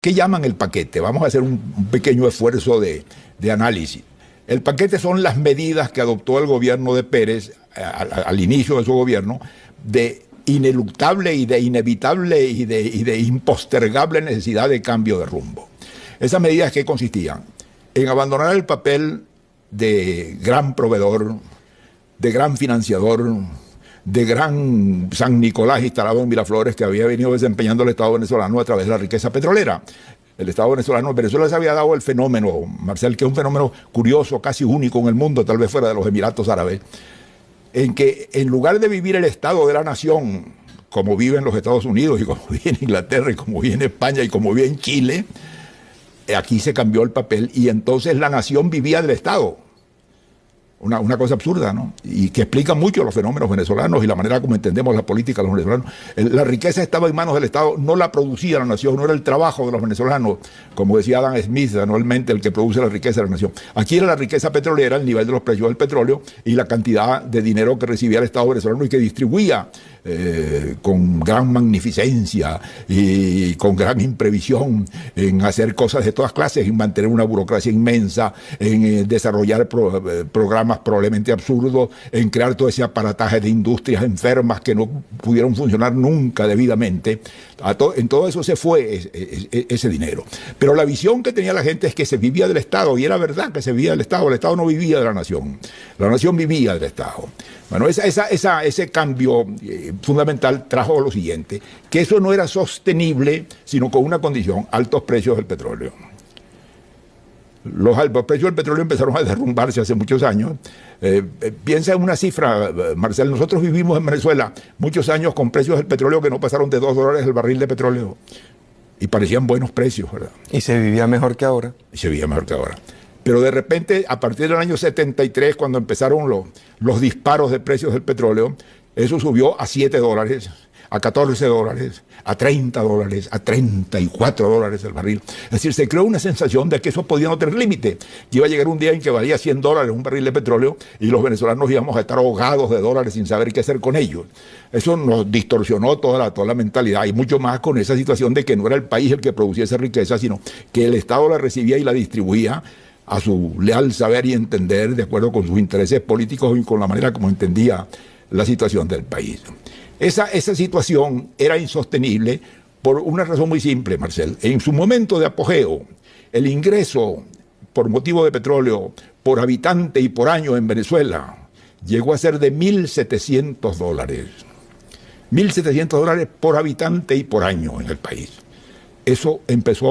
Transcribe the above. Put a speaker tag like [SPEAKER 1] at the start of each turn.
[SPEAKER 1] ¿Qué llaman el paquete? Vamos a hacer un pequeño esfuerzo de análisis. El paquete son las medidas que adoptó el gobierno de Pérez al inicio de su gobierno de ineluctable y de inevitable y de impostergable necesidad de cambio de rumbo. Esas medidas, ¿qué consistían? En abandonar el papel de gran proveedor, de gran financiador, de gran San Nicolás instalado en Miraflores que había venido desempeñando el Estado venezolano a través de la riqueza petrolera. El Estado venezolano, en Venezuela se había dado el fenómeno, Marcel, que es un fenómeno curioso, casi único en el mundo, tal vez fuera de los Emiratos Árabes, en que en lugar de vivir el Estado de la nación, como vive en los Estados Unidos y como vive en Inglaterra y como vive en España y como vive en Chile, aquí se cambió el papel y entonces la nación vivía del Estado. Una cosa absurda, ¿no? Y que explica mucho los fenómenos venezolanos y la manera como entendemos la política de los venezolanos. La riqueza estaba en manos del Estado, no la producía la nación, no era el trabajo de los venezolanos, como decía Adam Smith, anualmente el que produce la riqueza de la nación. Aquí era la riqueza petrolera, el nivel de los precios del petróleo y la cantidad de dinero que recibía el Estado venezolano y que distribuía con gran magnificencia y con gran imprevisión en hacer cosas de todas clases, en mantener una burocracia inmensa, en desarrollar programas probablemente absurdos, en crear todo ese aparataje de industrias enfermas que no pudieron funcionar nunca debidamente. En todo eso se fue ese dinero. Pero la visión que tenía la gente es que se vivía del Estado, y era verdad que se vivía del Estado. El Estado no vivía de la nación vivía del Estado. Bueno, ese cambio fundamental trajo lo siguiente, que eso no era sostenible, sino con una condición: altos precios del petróleo. Los altos precios del petróleo empezaron a derrumbarse hace muchos años. Piensa en una cifra, Marcel. Nosotros vivimos en Venezuela muchos años con precios del petróleo que no pasaron de $2 el barril de petróleo. Y parecían buenos precios, ¿verdad?
[SPEAKER 2] Y se vivía mejor que ahora.
[SPEAKER 1] Y se vivía mejor que ahora. Pero de repente, a partir del año 73, cuando empezaron los disparos de precios del petróleo, eso subió a $7, a $14, a $30, a $34 el barril. Es decir, se creó una sensación de que eso podía no tener límite. Que iba a llegar un día en que valía $100 un barril de petróleo y los venezolanos íbamos a estar ahogados de dólares sin saber qué hacer con ellos. Eso nos distorsionó toda la mentalidad, y mucho más con esa situación de que no era el país el que producía esa riqueza, sino que el Estado la recibía y la distribuía a su leal saber y entender, de acuerdo con sus intereses políticos y con la manera como entendía la situación del país. Esa situación era insostenible por una razón muy simple, Marcel. En su momento de apogeo, el ingreso por motivo de petróleo por habitante y por año en Venezuela llegó a ser de $1.700. $1.700 por habitante y por año en el país. Eso empezó